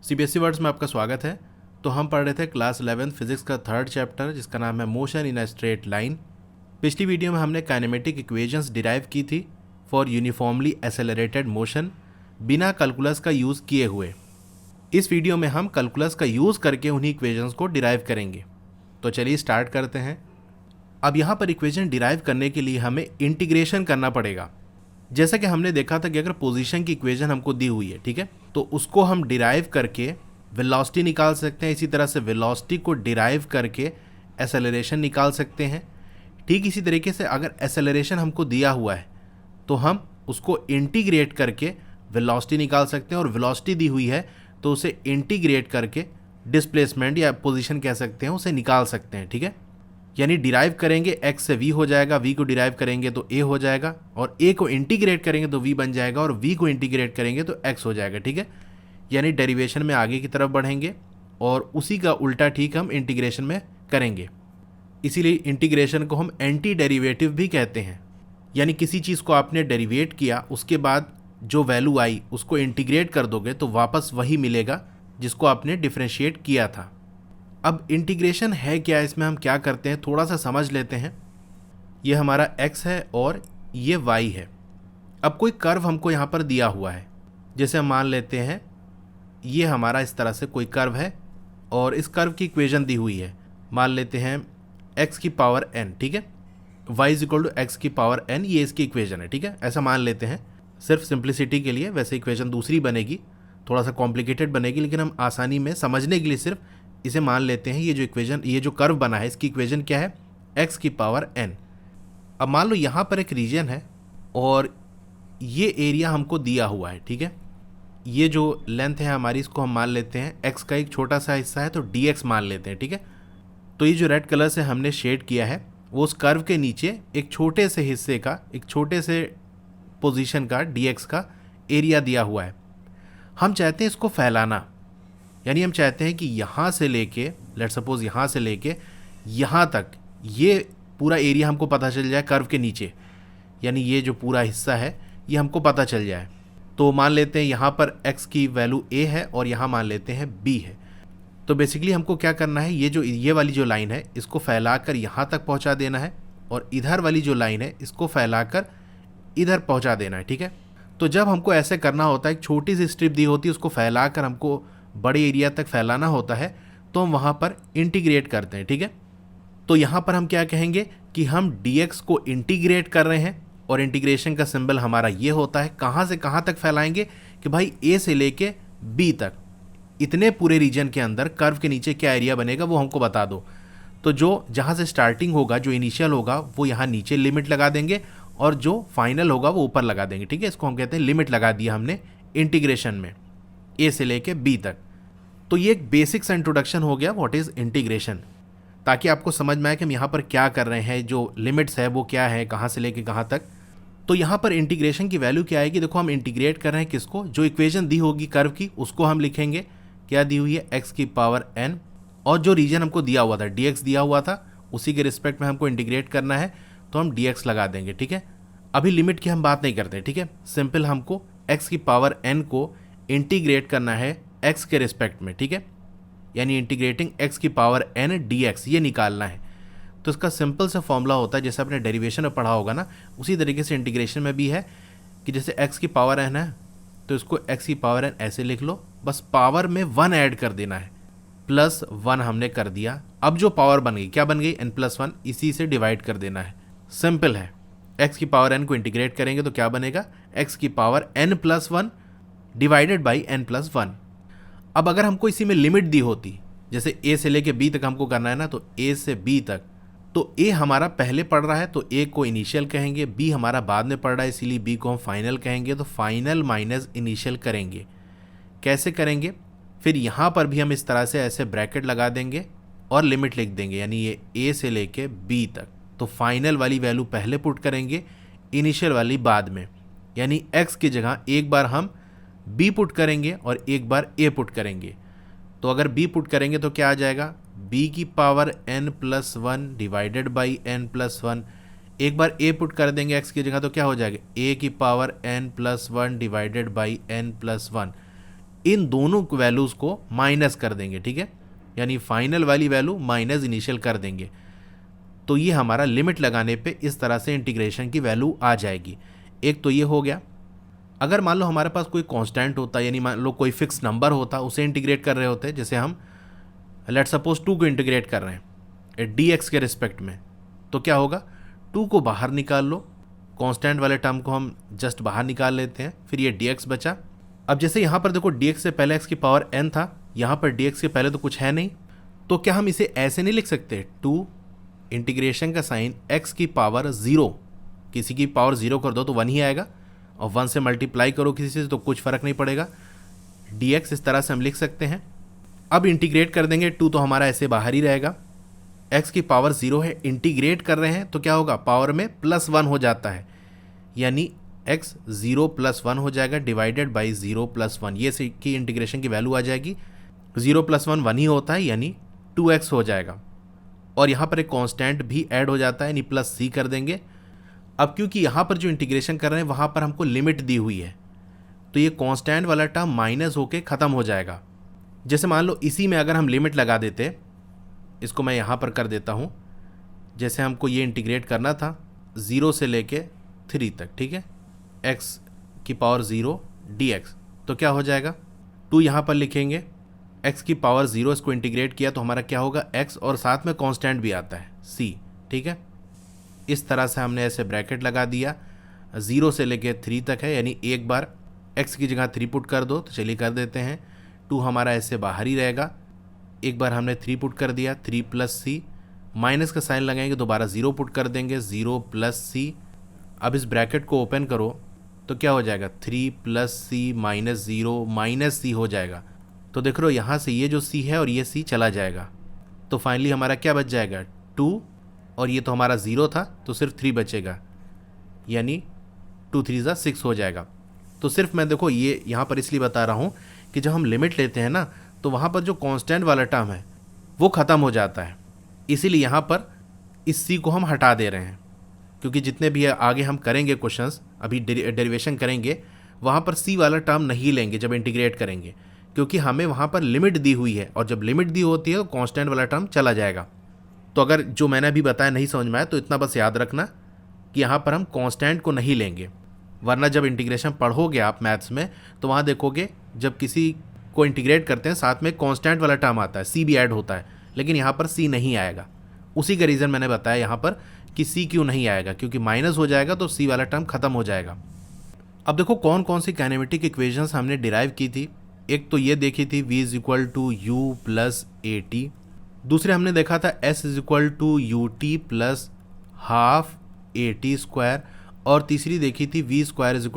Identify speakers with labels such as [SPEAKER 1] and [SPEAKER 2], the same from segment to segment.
[SPEAKER 1] CBSE words में आपका स्वागत है। तो हम पढ़ रहे थे क्लास 11 फिजिक्स का थर्ड चैप्टर जिसका नाम है motion in a straight line. पिछली वीडियो में हमने काइनेमेटिक इक्वेशंस डिराइव की थी फॉर यूनिफॉर्मली एसेलरेटेड मोशन बिना कैलकुलस का यूज़ किए हुए। इस वीडियो में हम कैलकुलस का यूज़ करके उन्हीं इक्वेशंस को डिराइव करेंगे। तो चलिए स्टार्ट करते हैं। अब यहाँ पर इक्वेशन डिराइव करने के लिए हमें इंटीग्रेशन करना पड़ेगा। जैसा कि हमने देखा था कि अगर पोजीशन की इक्वेशन हमको दी हुई है, ठीक है, तो उसको हम डिराइव करके वेलोसिटी निकाल सकते हैं। इसी तरह से वेलोसिटी को डिराइव करके एसेलरेशन निकाल सकते हैं। ठीक इसी तरीके से अगर एसेलरेशन हमको दिया हुआ है तो हम उसको इंटीग्रेट करके वेलोसिटी निकाल सकते हैं, और वेलोसिटी दी हुई है तो उसे इंटीग्रेट करके डिस्प्लेसमेंट या पोजीशन कह सकते हैं उसे निकाल सकते हैं। ठीक है, यानी डिराइव करेंगे x से v हो जाएगा, v को डिराइव करेंगे तो a हो जाएगा, और a को इंटीग्रेट करेंगे तो v बन जाएगा, और v को इंटीग्रेट करेंगे तो x हो जाएगा। ठीक है, यानी डेरिवेशन में आगे की तरफ बढ़ेंगे और उसी का उल्टा ठीक हम इंटीग्रेशन में करेंगे। इसीलिए इंटीग्रेशन को हम एंटी डेरिवेटिव भी कहते हैं। यानी किसी चीज़ को आपने डेरिवेट किया, उसके बाद जो वैल्यू आई उसको इंटीग्रेट कर दोगे तो वापस वही मिलेगा जिसको आपने डिफ्रेंशिएट किया था। अब इंटीग्रेशन है क्या, इसमें हम क्या करते हैं थोड़ा सा समझ लेते हैं। ये हमारा x है और ये y है। अब कोई कर्व हमको यहाँ पर दिया हुआ है, जैसे हम मान लेते हैं ये हमारा इस तरह से कोई कर्व है और इस कर्व की इक्वेशन दी हुई है। मान लेते हैं x की पावर n, ठीक है, y is equal to x की पावर n, ये इसकी इक्वेशन है। ठीक है, ऐसा मान लेते हैं सिर्फ सिंप्लिसिटी के लिए। वैसे इक्वेशन दूसरी बनेगी, थोड़ा सा कॉम्प्लिकेटेड बनेगी, लेकिन हम आसानी में समझने के लिए सिर्फ इसे मान लेते हैं। ये जो इक्वेशन, ये जो कर्व बना है, इसकी इक्वेशन क्या है, x की पावर n। अब मान लो यहाँ पर एक रीजन है और ये एरिया हमको दिया हुआ है। ठीक है, ये जो लेंथ है हमारी, इसको हम मान लेते हैं x का एक छोटा सा हिस्सा है तो dx मान लेते हैं। ठीक है, तो ये जो रेड कलर से हमने शेड किया है वो उस कर्व के नीचे एक छोटे से हिस्से का, एक छोटे से पोजीशन का dx का एरिया दिया हुआ है। हम चाहते हैं इसको फैलाना, यानी हम चाहते हैं कि यहाँ से लेके, लेट सपोज यहाँ से लेके यहाँ तक ये पूरा एरिया हमको पता चल जाए कर्व के नीचे, यानी ये जो पूरा हिस्सा है ये हमको पता चल जाए। तो मान लेते हैं यहाँ पर x की वैल्यू a है और यहाँ मान लेते हैं b है। तो बेसिकली हमको क्या करना है, ये वाली जो लाइन है इसको फैलाकर यहाँ तक पहुँचा देना है, और इधर वाली जो लाइन है इसको फैलाकर इधर पहुँचा देना है। ठीक है, तो जब हमको ऐसे करना होता है, एक छोटी सी स्ट्रिप दी होती है, उसको फैलाकर हमको बड़े एरिया तक फैलाना होता है, तो हम वहाँ पर इंटीग्रेट करते हैं। ठीक है, तो यहाँ पर हम क्या कहेंगे कि हम dx को इंटीग्रेट कर रहे हैं, और इंटीग्रेशन का सिंबल हमारा ये होता है। कहाँ से कहाँ तक फैलाएंगे कि भाई a से लेके b तक, इतने पूरे रीजन के अंदर कर्व के नीचे क्या एरिया बनेगा वो हमको बता दो। तो जो जहाँ से स्टार्टिंग होगा, जो इनिशियल होगा, वो यहाँ नीचे लिमिट लगा देंगे, और जो फाइनल होगा वो ऊपर लगा देंगे। ठीक है, इसको हम कहते हैं लिमिट लगा दिया हमने इंटीग्रेशन में a से लेके b तक। तो ये एक बेसिक सा इंट्रोडक्शन हो गया व्हाट इज़ इंटीग्रेशन, ताकि आपको समझ में आए कि हम यहाँ पर क्या कर रहे हैं, जो लिमिट्स है वो क्या है, कहाँ से लेके कहाँ तक। तो यहाँ पर इंटीग्रेशन की वैल्यू क्या आएगी, देखो हम इंटीग्रेट कर रहे हैं किसको, जो इक्वेशन दी होगी कर्व की उसको हम लिखेंगे, क्या दी हुई है, x की पावर n, और जो रीजन हमको दिया हुआ था, dx दिया हुआ था, उसी के रिस्पेक्ट में हमको इंटीग्रेट करना है तो हम dx लगा देंगे। ठीक है, अभी लिमिट की हम बात नहीं करते। ठीक है, सिंपल हमको x की पावर n को इंटीग्रेट करना है x के रिस्पेक्ट में। ठीक है, यानी इंटीग्रेटिंग x की पावर n dx ये निकालना है। तो इसका सिंपल सा फॉर्मूला होता है, जैसे आपने डेरिवेशन में पढ़ा होगा ना, उसी तरीके से इंटीग्रेशन में भी है कि जैसे x की पावर n है तो इसको x की पावर n ऐसे लिख लो, बस पावर में 1 ऐड कर देना है, +1 हमने कर दिया। अब जो पावर बन गई, क्या बन गई, n+1, इसी से डिवाइड कर देना है। सिंपल है, x की पावर n को इंटीग्रेट करेंगे तो क्या बनेगा, x की power n+1 divided by n+1। अब अगर हमको इसी में लिमिट दी होती, जैसे a से लेके b तक हमको करना है ना, तो a से b तक, तो a हमारा पहले पढ़ रहा है तो a को इनिशियल कहेंगे, b हमारा बाद में पढ़ रहा है इसीलिए b को हम फाइनल कहेंगे। तो फाइनल माइनस इनिशियल करेंगे। कैसे करेंगे, फिर यहाँ पर भी हम इस तरह से ऐसे ब्रैकेट लगा देंगे और लिमिट लिख देंगे, यानी ये a से लेके b तक। तो फाइनल वाली वैल्यू पहले पुट करेंगे, इनिशियल वाली बाद में, यानी x की जगह एक बार हम b पुट करेंगे और एक बार a पुट करेंगे। तो अगर b पुट करेंगे तो क्या आ जाएगा, b की power n+1 divided by n+1। एक बार a पुट कर देंगे x की जगह तो क्या हो जाएगा, a की power n+1 divided by n+1। इन दोनों वैल्यूज़ को माइनस कर देंगे, ठीक है, यानी फाइनल वाली वैल्यू माइनस इनिशियल कर देंगे। तो ये हमारा लिमिट लगाने पे इस तरह से इंटीग्रेशन की वैल्यू आ जाएगी। एक तो ये हो गया। अगर मान लो हमारे पास कोई कांस्टेंट होता, यानी मान लो कोई फिक्स नंबर होता, उसे इंटीग्रेट कर रहे होते, जैसे हम लेट सपोज 2 को इंटीग्रेट कर रहे हैं dx के रिस्पेक्ट में, तो क्या होगा, 2 को बाहर निकाल लो, कांस्टेंट वाले टर्म को हम जस्ट बाहर निकाल लेते हैं, फिर ये dx बचा। अब जैसे यहाँ पर देखो dx से पहले x की पावर n था, यहाँ पर dx के पहले तो कुछ है नहीं, तो क्या हम इसे ऐसे नहीं लिख सकते, 2 इंटीग्रेशन का साइन x की पावर 0, किसी की पावर 0 कर दो तो 1 ही आएगा, और 1 से मल्टीप्लाई करो किसी से तो कुछ फ़र्क नहीं पड़ेगा, dx इस तरह से हम लिख सकते हैं। अब इंटीग्रेट कर देंगे, 2 तो हमारा ऐसे बाहर ही रहेगा, x की पावर 0 है, इंटीग्रेट कर रहे हैं तो क्या होगा, पावर में +1 हो जाता है, यानी x 0 + 1 हो जाएगा, डिवाइडेड बाई 0 + 1, ये की इंटीग्रेशन की वैल्यू आ जाएगी। 0 + 1 1 ही होता है, यानी 2x हो जाएगा, और यहाँ पर एक कांस्टेंट भी ऐड हो जाता है, यानी +c कर देंगे। अब क्योंकि यहाँ पर जो इंटीग्रेशन कर रहे हैं वहाँ पर हमको लिमिट दी हुई है, तो ये कांस्टेंट वाला टर्म माइनस होके ख़त्म हो जाएगा। जैसे मान लो इसी में अगर हम लिमिट लगा देते, इसको मैं यहाँ पर कर देता हूँ, जैसे हमको ये इंटीग्रेट करना था 0 से लेके 3 तक, ठीक है, x की पावर 0 dx, तो क्या हो जाएगा, 2 यहाँ पर लिखेंगे, x की पावर 0, इसको इंटीग्रेट किया तो हमारा क्या होगा, x, और साथ में कांस्टेंट भी आता है c, ठीक है। इस तरह से हमने ऐसे ब्रैकेट लगा दिया, 0 से लेके 3 तक है, यानी एक बार x की जगह 3 पुट कर दो, तो चलिए कर देते हैं, 2 हमारा ऐसे बाहर ही रहेगा, एक बार हमने 3 पुट कर दिया, 3 + c, माइनस का साइन लगाएंगे, दोबारा 0 पुट कर देंगे, 0 + c। अब इस ब्रैकेट को ओपन करो तो क्या हो जाएगा, 3 + c - 0 - c हो जाएगा। तो देख रहे हो यहाँ से ये जो c है और ये c चला जाएगा, तो फाइनली हमारा क्या बच जाएगा, 2, और ये तो हमारा 0 था तो सिर्फ 3 बचेगा, यानी 2 3 = 6 हो जाएगा। तो सिर्फ मैं देखो ये यहाँ पर इसलिए बता रहा हूँ कि जब हम लिमिट लेते हैं ना, तो वहाँ पर जो कांस्टेंट वाला टर्म है वो ख़त्म हो जाता है, इसीलिए यहाँ पर इस c को हम हटा दे रहे हैं, क्योंकि जितने भी आगे हम करेंगे क्वेश्चंस, अभी डेरिवेशन करेंगे, वहाँ पर c वाला टर्म नहीं लेंगे जब इंटीग्रेट करेंगे, क्योंकि हमें वहाँ पर लिमिट दी हुई है, और जब लिमिट दी होती है तो कांस्टेंट वाला टर्म चला जाएगा। तो अगर जो मैंने अभी बताया नहीं समझ में आया तो इतना बस याद रखना कि यहाँ पर हम कांस्टेंट को नहीं लेंगे, वरना जब इंटीग्रेशन पढ़ोगे आप मैथ्स में तो वहाँ देखोगे जब किसी को इंटीग्रेट करते हैं साथ में कांस्टेंट वाला टर्म आता है, सी भी ऐड होता है, लेकिन यहाँ पर सी नहीं आएगा। उसी का रीज़न मैंने बताया यहाँ पर कि सी क्यों नहीं आएगा, क्योंकि माइनस हो जाएगा तो सी वाला टर्म खत्म हो जाएगा। अब देखो कौन कौन सी काइनेमेटिक इक्वेशंस हमने डिराइव की थी। एक तो ये देखी थी v = u + at, दूसरे हमने देखा था s = ut + ½ at², और तीसरी देखी थी v² =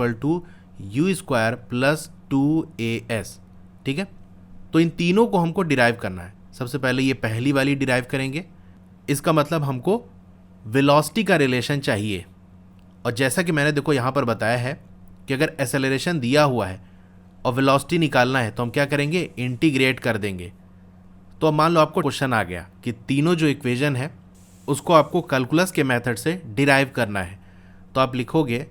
[SPEAKER 1] u² + 2as, ठीक है। तो इन तीनों को हमको डिराइव करना है। सबसे पहले ये पहली वाली डिराइव करेंगे, इसका मतलब हमको वेलोसिटी का रिलेशन चाहिए, और जैसा कि मैंने देखो यहाँ पर बताया है कि अगर एक्सेलरेशन दिया हुआ है और वेलोसिटी निकालना है तो हम क्या करेंगे, इंटीग्रेट कर देंगे। तो अब मान लो आपको क्वेश्चन आ गया कि तीनों जो इक्वेशन है उसको आपको कैलकुलस के मेथड से डिराइव करना है, तो आप लिखोगे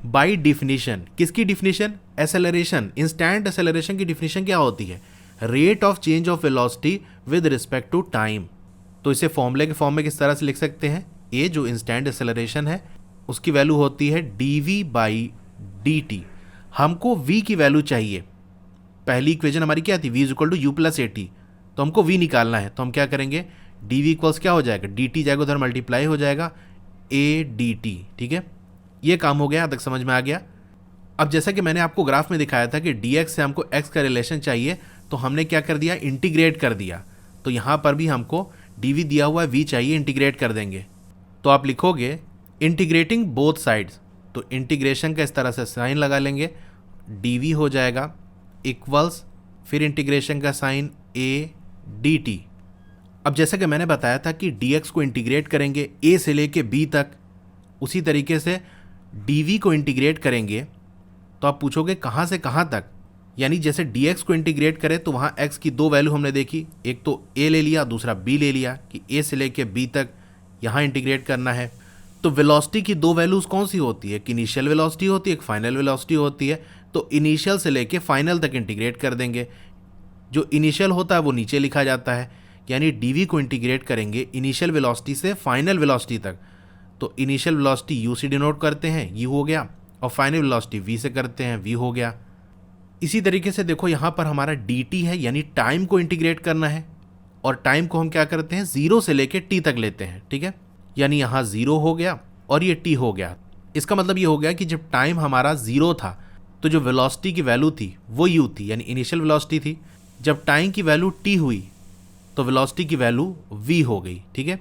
[SPEAKER 1] बाय डिफिनीशन, किसकी डिफिनीशन, एक्सेलरेशन, इंस्टेंट एक्सेलरेशन की डिफिनीशन क्या होती है, rate of change of velocity with respect to time. तो इसे फॉर्मूले के फॉर्म में किस तरह से लिख सकते हैं, ये जो इंस्टेंट एक्सेलरेशन है उसकी वैल्यू होती है dv/dt, हमको v की वैल्यू चाहिए। पहली इक्वेशन हमारी क्या थी, v = u + at, तो हमको v निकालना है, तो हम क्या करेंगे, dv = क्या हो जाएगा, dt जाएगा उधर मल्टीप्लाई हो जाएगा adt, ठीक है। ये काम हो गया, तक समझ में आ गया। अब जैसा कि मैंने आपको ग्राफ में दिखाया था कि dx से हमको x का रिलेशन चाहिए, तो हमने क्या कर दिया, इंटीग्रेट कर दिया। तो यहाँ पर भी हमको dv दिया हुआ है, v चाहिए, इंटीग्रेट कर देंगे। तो आप लिखोगे इंटीग्रेटिंग बोथ साइड्स, तो इंटीग्रेशन का इस तरह से साइन लगा लेंगे, dv हो जाएगा इक्वल्स, फिर इंटीग्रेशन का साइन a dt। अब जैसा कि मैंने बताया था कि dx को इंटीग्रेट करेंगे a से लेके b तक, उसी तरीके से dv को इंटीग्रेट करेंगे। तो आप पूछोगे कहाँ से कहाँ तक, यानी जैसे dx को इंटीग्रेट करें तो वहाँ x की दो वैल्यू हमने देखी, एक तो a ले लिया, दूसरा b ले लिया, कि a से लेके b तक यहाँ इंटीग्रेट करना है। तो वेलोसिटी की दो वैल्यूज़ कौन सी होती है, कि इनिशियल वेलोसिटी होती है, एक फाइनल वेलोसिटी होती है। तो इनिशियल से लेके फाइनल तक इंटीग्रेट कर देंगे। जो इनिशियल होता है वो नीचे लिखा जाता है, यानी डी को इंटीग्रेट करेंगे इनिशियल वेलोसिटी से फाइनल वेलोसिटी तक। तो इनिशियल वेलोसिटी यू से डिनोट करते हैं, यू हो गया, और फाइनल वेलोसिटी वी से करते हैं, वी हो गया। इसी तरीके से देखो यहाँ पर हमारा डी टी है, यानी टाइम को इंटीग्रेट करना है, और टाइम को हम क्या करते हैं 0 से लेके टी तक लेते हैं, ठीक है। यानी यहाँ 0 हो गया और ये टी हो गया। इसका मतलब ये हो गया कि जब टाइम हमारा 0 था तो जो वेलोसिटी की वैल्यू थी वो यू थी, यानी इनिशियल वेलोसिटी थी। जब टाइम की वैल्यू टी हुई तो वेलोसिटी की वैल्यू वी हो गई, ठीक है।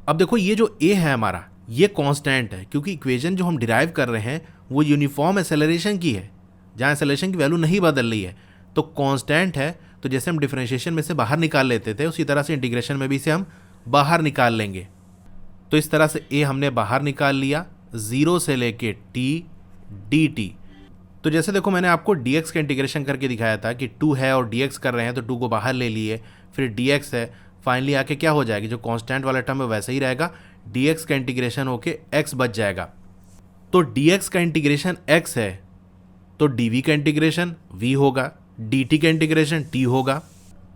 [SPEAKER 1] अब देखो ये जो ए है हमारा, ये कांस्टेंट है, क्योंकि इक्वेशन जो हम डिराइव कर रहे हैं वो यूनिफॉर्म एक्सेलरेशन की है, जहाँ एक्सेलरेशन की वैल्यू नहीं बदल रही है, तो कांस्टेंट है। तो जैसे हम डिफरेंशिएशन में से बाहर निकाल लेते थे, उसी तरह से इंटीग्रेशन में भी इसे हम बाहर निकाल लेंगे। तो इस तरह से ए हमने बाहर निकाल लिया 0 से लेके टी डी टी। तो जैसे देखो मैंने आपको dx का इंटीग्रेशन करके दिखाया था कि 2 है और dx कर रहे हैं, तो 2 को बाहर ले लिए, फिर dx है, फाइनली आके क्या हो जाएगी, जो कांस्टेंट वाला टर्म है वैसे ही रहेगा, dx का इंटीग्रेशन होके x बच जाएगा। तो dx का इंटीग्रेशन x है, तो dv का इंटीग्रेशन v होगा, dt का इंटीग्रेशन t होगा,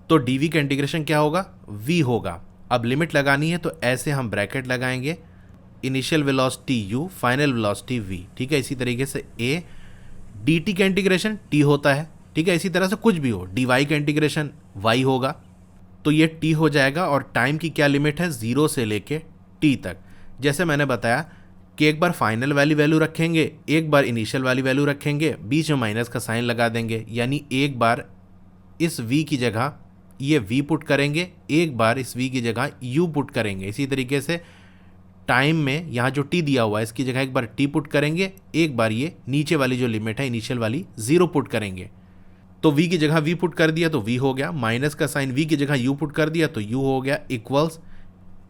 [SPEAKER 1] तो dv का इंटीग्रेशन क्या होगा, v होगा। अब लिमिट लगानी है तो ऐसे हम ब्रैकेट लगाएंगे, initial velocity u, final velocity v, ठीक है। इसी तरीके से a dt का इंटीग्रेशन t होता है, ठीक है। इसी तरह से कुछ भी हो, dy का इंटीग्रेशन y होगा, तो ये t हो जाएगा। और टाइम की क्या लिमिट है, 0 से लेके t तक। जैसे मैंने बताया कि एक बार फाइनल वाली वैल्यू रखेंगे, एक बार इनिशियल वाली वैल्यू रखेंगे, बीच में माइनस का साइन लगा देंगे, यानी एक बार इस v की जगह ये v पुट करेंगे, एक बार इस v की जगह u पुट करेंगे। इसी तरीके से टाइम में यहाँ जो t दिया हुआ है इसकी जगह एक बार t पुट करेंगे, एक बार ये नीचे वाली जो लिमिट है इनिशियल वाली 0 पुट करेंगे। तो v की जगह v पुट कर दिया तो v हो गया, माइनस का साइन v की जगह u पुट कर दिया तो u हो गया, इक्वल्स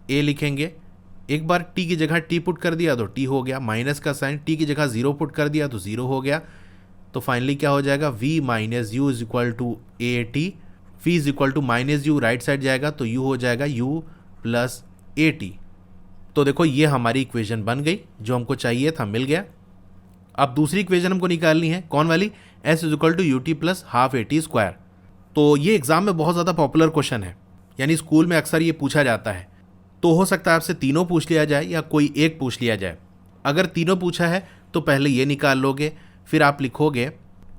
[SPEAKER 1] a लिखेंगे, एक बार t की जगह t पुट कर दिया तो t हो गया, माइनस का साइन t की जगह 0 पुट कर दिया तो 0 हो गया। तो फाइनली क्या हो जाएगा, v minus u is equal to a t, v is equal to minus u right side जाएगा तो u हो जाएगा u प्लस ए टी। तो देखो ये हमारी इक्वेशन बन गई, जो हमको चाहिए था मिल गया। अब दूसरी इक्वेशन हमको निकालनी है, कौन वाली, s is equal to u t plus half a t square. तो ये एग्जाम में बहुत ज़्यादा पॉपुलर क्वेश्चन है, यानी स्कूल में अक्सर ये पूछा जाता है। तो हो सकता है आपसे तीनों पूछ लिया जाए या कोई एक पूछ लिया जाए। अगर तीनों पूछा है तो पहले ये निकाल लोगे, फिर आप लिखोगे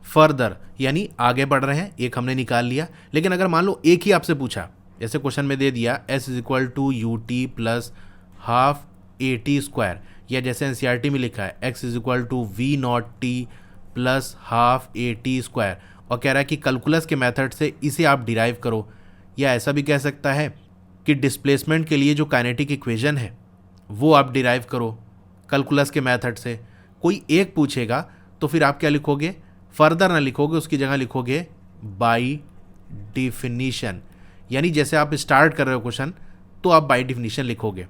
[SPEAKER 1] फर्दर, यानी आगे बढ़ रहे हैं, एक हमने निकाल लिया। लेकिन अगर मान लो एक ही आपसे पूछा, जैसे क्वेश्चन में दे दिया s is equal to u t plus half a t square, या जैसे एनसीईआरटी में लिखा है x is equal to v naught t plus half a t square, और कह रहा है कि कैलकुलस के मेथड से इसे आप डिराइव करो, या ऐसा भी कह सकता है कि डिस्प्लेसमेंट के लिए जो काइनेटिक इक्वेशन है वो आप डिराइव करो कैलकुलस के मेथड से। कोई एक पूछेगा तो फिर आप क्या लिखोगे, फर्दर ना लिखोगे, उसकी जगह लिखोगे बाय डिफिनीशन, यानी जैसे आप स्टार्ट कर रहे हो क्वेश्चन तो आप बाय डिफिनीशन लिखोगे,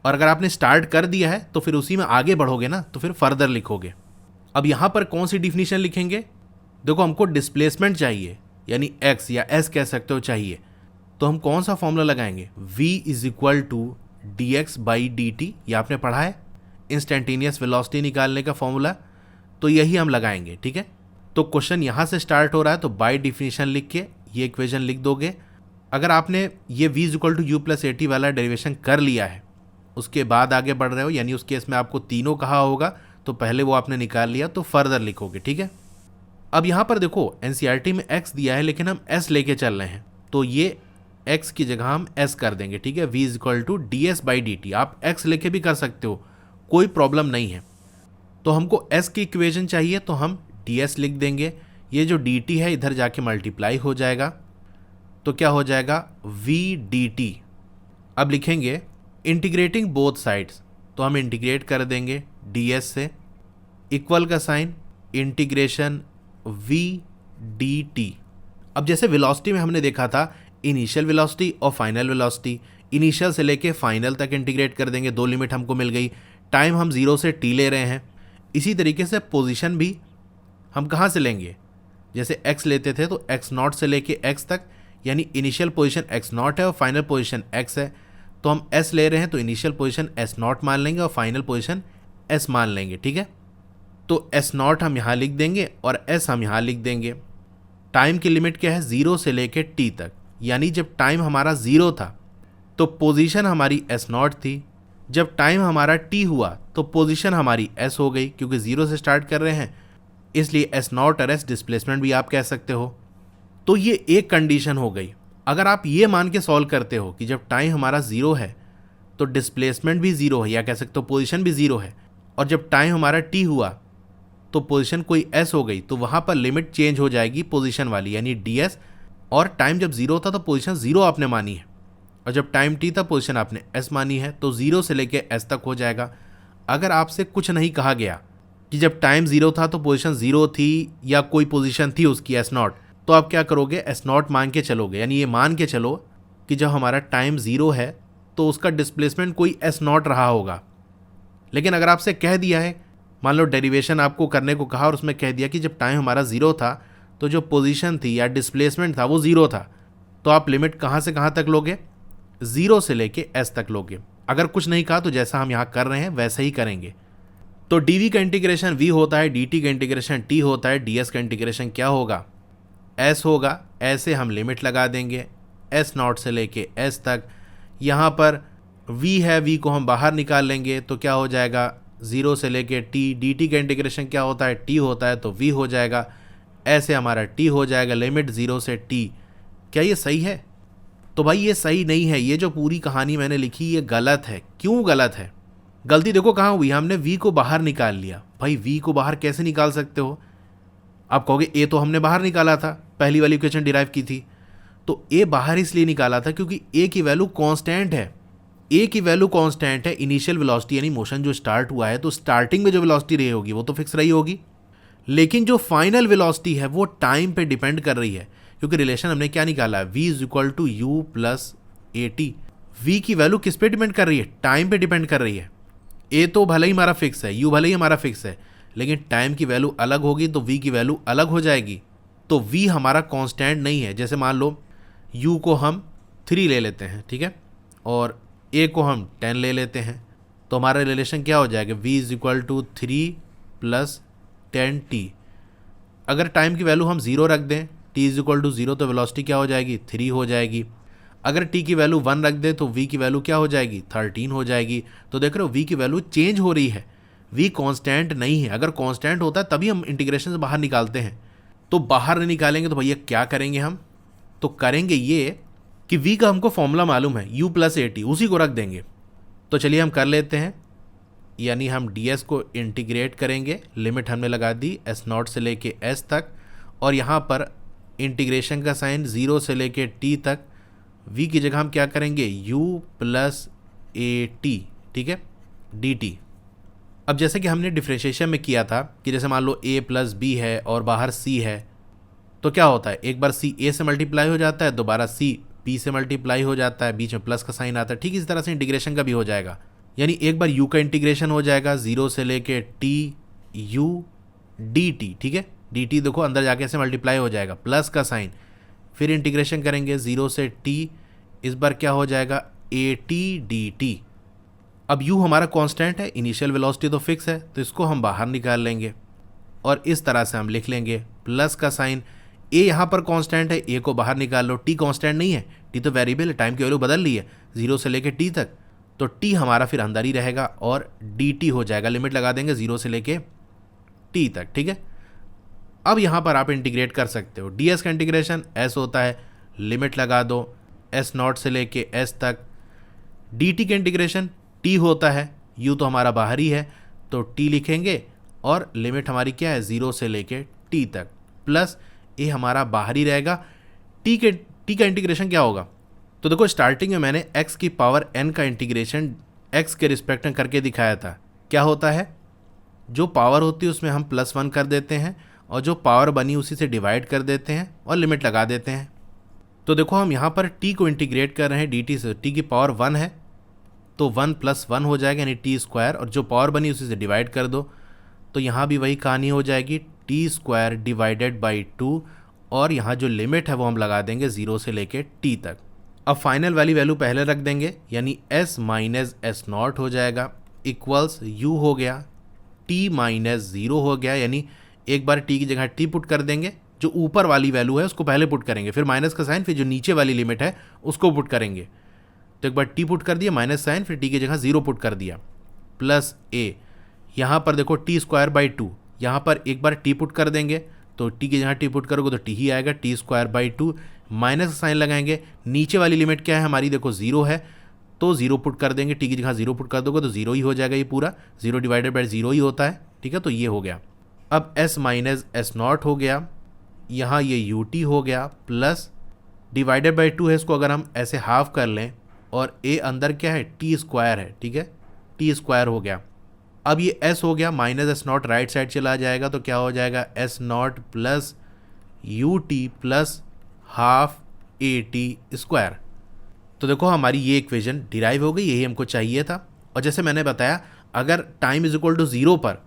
[SPEAKER 1] और अगर आपने स्टार्ट कर दिया है तो फिर उसी में आगे बढ़ोगे ना, तो फिर फर्दर लिखोगे। अब यहाँ पर कौन सी डिफिनीशन लिखेंगे, देखो हमको डिस्प्लेसमेंट चाहिए, यानी x या s कह सकते हो चाहिए, तो हम कौन सा फॉर्मूला लगाएंगे, v is equal to d x by d t, यह आपने पढ़ा है इंस्टेंटेनियस वेलोसिटी निकालने का फॉर्मूला, तो यही हम लगाएंगे, ठीक है। तो क्वेश्चन यहाँ से स्टार्ट हो रहा है, तो बाय डिफिनीशन लिख के ये इक्वेशन लिख दोगे। अगर आपने ये v is equal to u plus a t वाला डेरिवेशन कर लिया है, उसके बाद आगे बढ़ रहे हो, यानी उस केस में आपको तीनों कहा होगा, तो पहले वो आपने निकाल लिया तो फर्दर लिखोगे, ठीक है। अब यहाँ पर देखो एनसीईआरटी में x दिया है, लेकिन हम s लेके चल रहे हैं, तो ये x की जगह हम s कर देंगे, ठीक है। v is equal to d s by d t, आप x लेके भी कर सकते हो, कोई प्रॉब्लम नहीं है। तो हमको s की इक्वेशन चाहिए तो हम ds लिख देंगे, ये जो dt है इधर जाके मल्टीप्लाई हो जाएगा, तो क्या हो जाएगा v dt। अब लिखेंगे इंटीग्रेटिंग बोथ साइड्स, तो हम इंटीग्रेट कर देंगे ds से, इक्वल का साइन, इंटीग्रेशन v dt। अब जैसे वेलोसिटी में हमने देखा था इनिशियल वेलोसिटी और फाइनल वेलोसिटी, इनिशियल से लेके फाइनल तक इंटीग्रेट कर देंगे, दो लिमिट हमको मिल गई। टाइम हम 0 से t ले रहे हैं, इसी तरीके से पोजीशन भी हम कहाँ से लेंगे, जैसे x लेते थे तो x0 से लेके x तक, यानी इनिशियल पोजीशन x0 है और फाइनल पोजीशन x है, तो हम s ले रहे हैं तो इनिशियल पोजीशन s0 मान लेंगे और फाइनल पोजीशन s मान लेंगे, ठीक है। तो एस नॉट हम यहाँ लिख देंगे और एस हम यहाँ लिख देंगे। टाइम की लिमिट क्या है, 0 से लेके टी तक, यानी जब टाइम हमारा 0 था तो पोजीशन हमारी एस नॉट थी, जब टाइम हमारा टी हुआ तो पोजीशन हमारी एस हो गई, क्योंकि 0 से स्टार्ट कर रहे हैं इसलिए एस नॉट और एस डिस्प्लेसमेंट भी आप कह सकते हो। तो ये एक कंडीशन हो गई। अगर आप ये मान के सॉल्व करते हो कि जब टाइम हमारा 0 है तो डिस्प्लेसमेंट भी 0 है, या कह सकते हो पोजीशन भी 0 है, और जब टाइम हमारा टी हुआ तो पोजीशन कोई एस हो गई, तो वहाँ पर लिमिट चेंज हो जाएगी पोजीशन वाली, यानी डी एस। और टाइम जब 0 था तो पोजीशन 0 आपने मानी है, और जब टाइम टी था पोजीशन आपने एस मानी है, तो 0 से लेके एस तक हो जाएगा। अगर आपसे कुछ नहीं कहा गया कि जब टाइम 0 था तो पोजीशन 0 थी या कोई पोजीशन थी उसकी एस नॉट, तो आप क्या करोगे, एस नॉट मान के चलोगे, यानी ये मान के चलो कि जब हमारा टाइम 0 है तो उसका डिस्प्लेसमेंट कोई एस नॉट रहा होगा। लेकिन अगर आपसे कह दिया है, मान लो डेरिवेशन आपको करने को कहा और उसमें कह दिया कि जब टाइम हमारा 0 था तो जो पोजीशन थी या डिस्प्लेसमेंट था वो 0 था, तो आप लिमिट कहाँ से कहाँ तक लोगे, 0 से लेके एस तक लोगे। अगर कुछ नहीं कहा तो जैसा हम यहाँ कर रहे हैं वैसा ही करेंगे। तो डी का इंटीग्रेशन v होता है, dt का इंटीग्रेशन t होता है, ds का इंटीग्रेशन क्या होगा, s होगा। ऐसे हम लिमिट लगा देंगे s नॉट से लेके s तक। यहाँ पर v है, v को हम बाहर निकाल लेंगे तो क्या हो जाएगा, 0 से लेके t। dt का इंटीग्रेशन क्या होता है, t होता है, तो v हो जाएगा। ऐसे हमारा t हो जाएगा, लिमिट 0 से t। क्या ये सही है? तो भाई ये सही नहीं है, ये जो पूरी कहानी मैंने लिखी ये गलत है। क्यों गलत है? गलती देखो कहाँ हुई, हमने v को बाहर निकाल लिया। भाई v को बाहर कैसे निकाल सकते हो? आप कहोगे a तो हमने बाहर निकाला था, पहली वाली इक्वेशन डिराइव की थी, तो a बाहर इसलिए निकाला था क्योंकि a की वैल्यू कांस्टेंट है। a की वैल्यू कांस्टेंट है, इनिशियल वेलोसिटी यानी मोशन जो स्टार्ट हुआ है तो स्टार्टिंग में जो वेलोसिटी रही होगी वो तो फिक्स रही होगी, लेकिन जो फाइनल वेलोसिटी है वो टाइम पे डिपेंड कर रही है, क्योंकि रिलेशन हमने क्या निकाला है, v is equal to u plus a t. v की वैल्यू किस पे डिपेंड कर रही है, टाइम पे डिपेंड कर रही है। a तो भले ही हमारा फिक्स है, u भले ही हमारा फिक्स है, लेकिन टाइम की वैल्यू अलग होगी तो v की वैल्यू अलग हो जाएगी। तो v हमारा कांस्टेंट नहीं है। जैसे मान लो u को हम 3 ले लेते हैं, ठीक है, और a को हम 10 ले लेते हैं, तो हमारा रिलेशन क्या हो जाएगा, v is equal to 3 plus 10t। अगर टाइम की वैल्यू हम 0 रख दें, t इज इक्वल टू 0, तो वेलोसिटी क्या हो जाएगी, 3 हो जाएगी। अगर t की वैल्यू 1 रख दें तो v की वैल्यू क्या हो जाएगी, 13 हो जाएगी। तो देख रहे हो v की वैल्यू चेंज हो रही है, v कांस्टेंट नहीं है। अगर कांस्टेंट होता है तभी हम इंटीग्रेशन से बाहर निकालते हैं, तो बाहर नहीं निकालेंगे तो भैया क्या करेंगे हम, तो करेंगे ये कि v का हमको फॉर्मूला मालूम है, u प्लस ए टी, उसी को रख देंगे। तो चलिए हम कर लेते हैं, यानी हम ds को इंटीग्रेट करेंगे, लिमिट हमने लगा दी s नॉट से लेके s तक, और यहाँ पर इंटीग्रेशन का साइन 0 से लेके t तक, v की जगह हम क्या करेंगे, u प्लस ए टी, ठीक है, dt। अब जैसे कि हमने डिफ्रेंशिएशन में किया था कि जैसे मान लो a प्लस बी है और बाहर c है, तो क्या होता है, एक बार c a से मल्टीप्लाई हो जाता है, दोबारा c b से मल्टीप्लाई हो जाता है, बीच में प्लस का साइन आता है। ठीक इसी तरह से इंटीग्रेशन का भी हो जाएगा, यानी एक बार u का इंटीग्रेशन हो जाएगा 0 से लेके t u dt, ठीक है, dt देखो अंदर जाके ऐसे मल्टीप्लाई हो जाएगा, प्लस का साइन, फिर इंटीग्रेशन करेंगे 0 से t, इस बार क्या हो जाएगा ए टी डी टी। अब u हमारा कांस्टेंट है, इनिशियल वेलोसिटी तो फिक्स है, तो इसको हम बाहर निकाल लेंगे और इस तरह से हम लिख लेंगे, प्लस का साइन, a यहाँ पर कांस्टेंट है, a को बाहर निकाल लो, t कांस्टेंट नहीं है, t तो वेरिएबल है, टाइम की वैल्यू बदल ली है 0 से लेके t तक, तो t हमारा फिर अंदर ही रहेगा और dt हो जाएगा, लिमिट लगा देंगे 0 से लेके t तक, ठीक है। अब यहाँ पर आप इंटीग्रेट कर सकते हो, ds का इंटीग्रेशन s होता है, लिमिट लगा दो s नॉट से लेके s तक, dt का इंटीग्रेशन t होता है, u तो हमारा बाहर ही है तो t लिखेंगे और लिमिट हमारी क्या है 0 से लेके t तक, प्लस a हमारा बाहर ही रहेगा। t का इंटीग्रेशन क्या होगा, तो देखो स्टार्टिंग में मैंने x की पावर n का इंटीग्रेशन x के रिस्पेक्ट में करके दिखाया था। क्या होता है, जो पावर होती है उसमें हम +1 कर देते हैं और जो पावर बनी उसी से डिवाइड कर देते हैं और लिमिट लगा देते हैं। तो देखो हम यहाँ पर t को इंटीग्रेट कर रहे हैं dt से, t की पावर 1 है तो 1 + 1 हो जाएगा, यानी t स्क्वायर, और जो पावर बनी उसी से डिवाइड कर दो, तो यहाँ भी वही कहानी हो जाएगी, t स्क्वायर डिवाइडेड बाई 2, और यहाँ जो लिमिट है वो हम लगा देंगे 0 से लेके t तक। अब फाइनल वाली वैल्यू पहले रख देंगे, यानी s माइनस s नॉट हो जाएगा, इक्वल्स u हो गया टी माइनस 0 हो गया, यानी एक बार टी की जगह टी पुट कर देंगे, जो ऊपर वाली वैल्यू है उसको पहले पुट करेंगे, फिर माइनस का साइन, फिर जो नीचे वाली लिमिट है उसको पुट करेंगे। तो एक बार टी पुट कर दिया माइनस साइन, फिर टी की जगह 0 पुट कर दिया, प्लस ए, यहाँ पर देखो टी स्क्वायर बाई 2, यहाँ पर एक बार टी पुट कर देंगे, तो टी की जगह टी पुट करोगे तो टी ही आएगा, टी स्क्वायर बाई 2, माइनस का साइन लगाएंगे, नीचे वाली लिमिट क्या है हमारी, देखो 0 है, तो 0 पुट कर देंगे, टी की जगह 0 पुट कर दोगे तो 0 ही हो जाएगा, ये पूरा 0 डिवाइडेड बाई 0 ही होता है, ठीक है। तो ये हो गया। अब s माइनस एस नॉट हो गया, यहाँ ये यू टी हो गया, प्लस डिवाइडेड बाई 2 है, इसको अगर हम ऐसे हाफ कर लें और a अंदर क्या है, टी स्क्वायर है, ठीक है, टी स्क्वायर हो गया। अब ये s हो गया, minus s not right side चला जाएगा, तो क्या हो जाएगा, S not plus you t plus half a t square. तो देखो हमारी ये इक्वेशन डिराइव हो गई, यही हमको चाहिए था। और जैसे मैंने बताया, अगर टाइम इज इक्वल टू 0 पर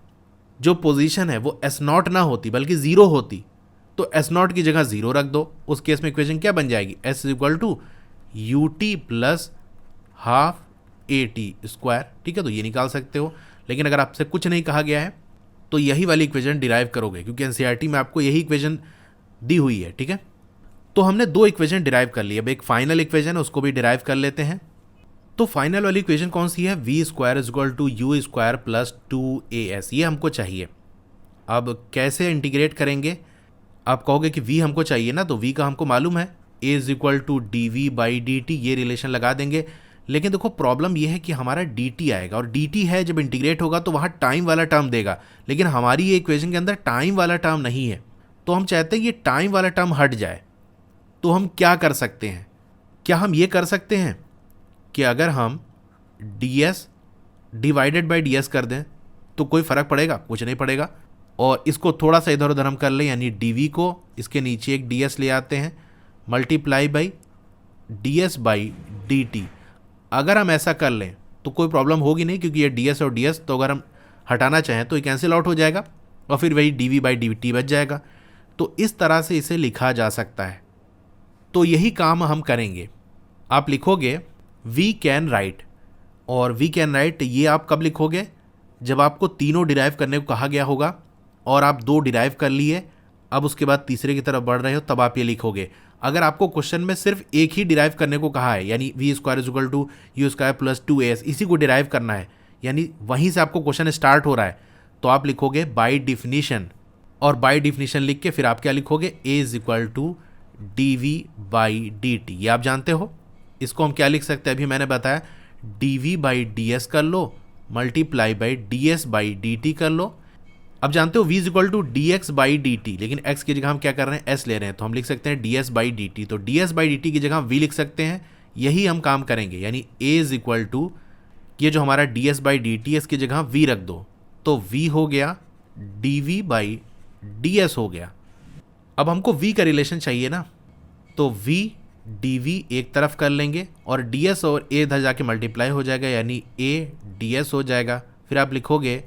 [SPEAKER 1] जो पोजीशन है वो एस नॉट ना होती बल्कि 0 होती, तो एस नॉट की जगह 0 रख दो, उस केस में इक्वेशन क्या बन जाएगी, s is equal to u t plus half a t square, ठीक है। तो ये निकाल सकते हो, लेकिन अगर आपसे कुछ नहीं कहा गया है तो यही वाली इक्वेशन डिराइव करोगे, क्योंकि एनसीईआरटी में आपको यही इक्वेशन दी हुई है, ठीक है। तो हमने 2 इक्वेशन डिराइव कर ली, अब एक फाइनल इक्वेशन है उसको भी डिराइव कर लेते हैं। तो फाइनल वाली इक्वेशन कौन सी है, v square is equal to u square plus 2as, ये हमको चाहिए। अब कैसे इंटीग्रेट करेंगे, आप कहोगे कि v हमको चाहिए ना, तो v का हमको मालूम है, a is equal to d v by d t, ये रिलेशन लगा देंगे। लेकिन देखो प्रॉब्लम ये है कि हमारा dt आएगा, और dt है जब इंटीग्रेट होगा तो वहाँ टाइम वाला टर्म देगा, लेकिन हमारी ये इक्वेशन के अंदर टाइम वाला टर्म नहीं है। तो हम चाहते हैं ये टाइम वाला टर्म हट जाए। तो हम क्या कर सकते हैं, क्या हम ये कर सकते हैं कि अगर हम ds डिवाइडेड बाई ds कर दें तो कोई फ़र्क पड़ेगा, कुछ नहीं पड़ेगा। और इसको थोड़ा सा इधर उधर हम कर लें, यानी dv को इसके नीचे एक ds ले आते हैं, multiply by ds by dt। अगर हम ऐसा कर लें तो कोई प्रॉब्लम होगी नहीं, क्योंकि ये ds और ds तो अगर हम हटाना चाहें तो ये कैंसिल आउट हो जाएगा, और फिर वही dv बाई dt बच जाएगा। तो इस तरह से इसे लिखा जा सकता है। तो यही काम हम करेंगे। आप लिखोगे वी कैन राइट, और वी कैन राइट ये आप कब लिखोगे, जब आपको तीनों डिराइव करने को कहा गया होगा और आप 2 डिराइव कर लिए, अब उसके बाद तीसरे की तरफ बढ़ रहे हो, तब आप ये लिखोगे। अगर आपको क्वेश्चन में सिर्फ एक ही डिराइव करने को कहा है, यानी v square is equal to u square plus 2as, इसी को डिराइव करना है, यानी वहीं से आपको क्वेश्चन स्टार्ट हो रहा है, तो आप लिखोगे बाई डिफिनीशन, और बाई डिफिनीशन लिख के फिर आप क्या लिखोगे, a is equal to d v by d t. ये आप जानते हो, इसको हम क्या लिख सकते हैं, अभी मैंने बताया d v by d s कर लो, multiply by d s by d t कर लो। अब जानते हो v is equal to d x by d t, लेकिन x की जगह हम क्या कर रहे हैं, s ले रहे हैं, तो हम लिख सकते हैं d s by d t. तो d s by d t की जगह v लिख सकते हैं, यही हम काम करेंगे, यानी a इज इक्वल टू ये जो हमारा D s by d T है इसकी जगह v रख दो, तो v हो गया d v by d s हो गया। अब हमको v का रिलेशन चाहिए ना, तो v डी वी एक तरफ कर लेंगे और डी एस और a इधर जाके मल्टीप्लाई हो जाएगा, यानी a डी एस हो जाएगा। फिर आप लिखोगे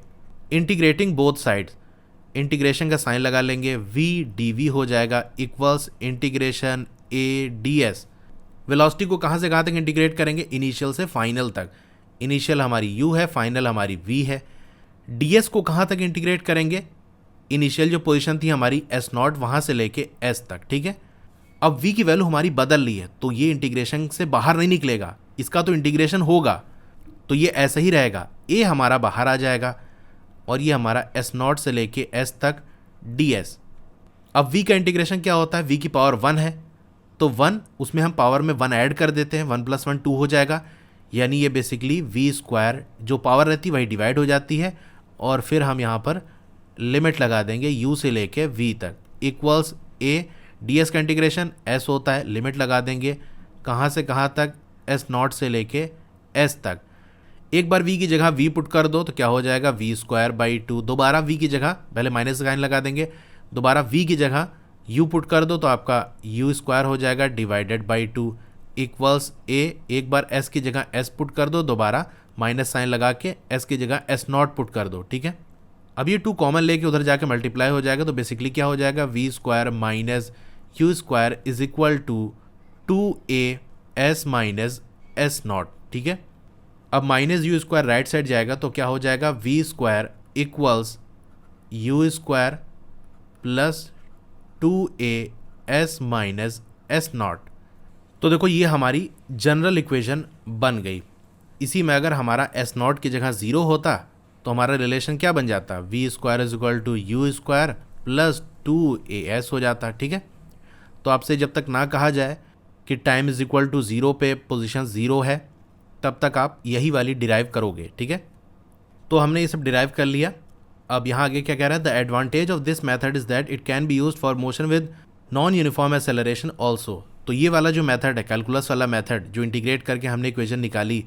[SPEAKER 1] इंटीग्रेटिंग बोथ साइड्स, इंटीग्रेशन का साइन लगा लेंगे, v डी वी हो जाएगा equals integration a D S. Velocity को कहाँ से कहाँ तक इंटीग्रेट करेंगे, इनिशियल से फाइनल तक। इनिशियल हमारी u है, फाइनल हमारी v है। डी एस को कहाँ तक इंटीग्रेट करेंगे, इनिशियल जो पोजीशन थी हमारी s नॉट, वहाँ से लेके s तक, ठीक है। अब v की वैल्यू हमारी बदल ली है, तो ये इंटीग्रेशन से बाहर नहीं निकलेगा, इसका तो इंटीग्रेशन होगा, तो ये ऐसा ही रहेगा, a हमारा बाहर आ जाएगा और ये हमारा s नॉट से लेके s तक ds। अब v का इंटीग्रेशन क्या होता है, v की पावर 1 है, तो 1 उसमें हम पावर में 1 ऐड कर देते हैं, 1 + 1 2 हो जाएगा, यानी ये बेसिकली v स्क्वायर जो पावर रहती है वही डिवाइड हो जाती है, और फिर हम यहाँ पर लिमिट लगा देंगे u से लेके v तक इक्वल्स a ds का इंटीग्रेशन s होता है, लिमिट लगा देंगे कहाँ से कहाँ तक, s नॉट से लेके s तक। एक बार v की जगह v पुट कर दो तो क्या हो जाएगा, v स्क्वायर बाई 2, दोबारा v की जगह पहले माइनस साइन लगा देंगे, दोबारा v की जगह u पुट कर दो तो आपका u स्क्वायर हो जाएगा डिवाइडेड बाई 2 इक्वल्स a, एक बार s की जगह s पुट कर दो, दोबारा माइनस साइन लगा के s की जगह s नॉट पुट कर दो, ठीक है। अब ये 2 कॉमन लेके उधर जाके मल्टीप्लाई हो जाएगा, तो बेसिकली क्या हो जाएगा, v square minus u square is equal to 2as minus s naught, ठीक है। अब minus u square right side जाएगा तो क्या हो जाएगा, v square equals u square plus 2as minus s naught. तो देखो ये हमारी जनरल इक्वेशन बन गई। इसी में अगर हमारा एस नॉट की जगह 0 होता तो हमारा रिलेशन क्या बन जाता, v square is equal to u square plus 2as हो जाता। ठीक है, तो आपसे जब तक ना कहा जाए कि टाइम इज इक्वल टू 0 पे पोजीशन 0 है, तब तक आप यही वाली डिराइव करोगे। ठीक है, तो हमने ये सब डिराइव कर लिया। अब यहाँ आगे क्या कह रहा है, the advantage of this method is that it can be used for motion with non uniform acceleration also. तो ये वाला जो मेथड है, कैलकुलस वाला मेथड जो इंटीग्रेट करके हमने इक्वेशन निकाली,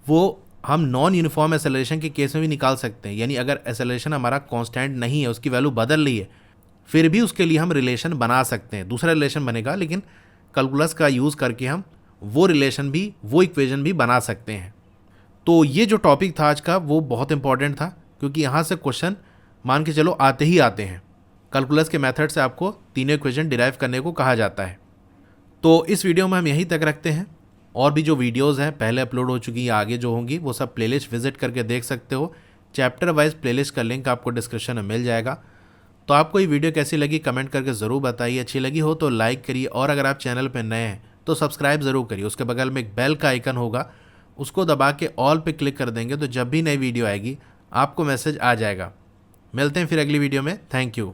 [SPEAKER 1] वो हम नॉन यूनिफॉर्म एक्सेलरेशन के केस में भी निकाल सकते हैं। यानी अगर एक्सेलरेशन हमारा कांस्टेंट नहीं है, उसकी वैल्यू बदल रही है, फिर भी उसके लिए हम रिलेशन बना सकते हैं। दूसरा रिलेशन बनेगा, लेकिन कैलकुलस का यूज़ करके हम वो रिलेशन भी, वो इक्वेशन भी बना सकते हैं। तो ये जो टॉपिक था आज का, वो बहुत इंपॉर्टेंट था, क्योंकि यहाँ से क्वेश्चन मान के चलो आते ही आते हैं। कैलकुलस के मेथड से आपको तीनों इक्वेशन डिराइव करने को कहा जाता है। तो इस वीडियो में हम यहीं तक रखते हैं। और भी जो वीडियोस हैं पहले अपलोड हो चुकी हैं, आगे जो होंगी वो सब प्लेलिस्ट विजिट करके देख सकते हो। चैप्टर वाइज प्लेलिस्ट का लिंक आपको डिस्क्रिप्शन में मिल जाएगा। तो आपको ये वीडियो कैसी लगी कमेंट करके ज़रूर बताइए। अच्छी लगी हो तो लाइक करिए, और अगर आप चैनल पर नए हैं तो सब्सक्राइब ज़रूर करिए। उसके बगल में एक बेल का आइकन होगा, उसको दबा के ऑल पे क्लिक कर देंगे तो जब भी नई वीडियो आएगी आपको मैसेज आ जाएगा। मिलते हैं फिर अगली वीडियो में। Thank you.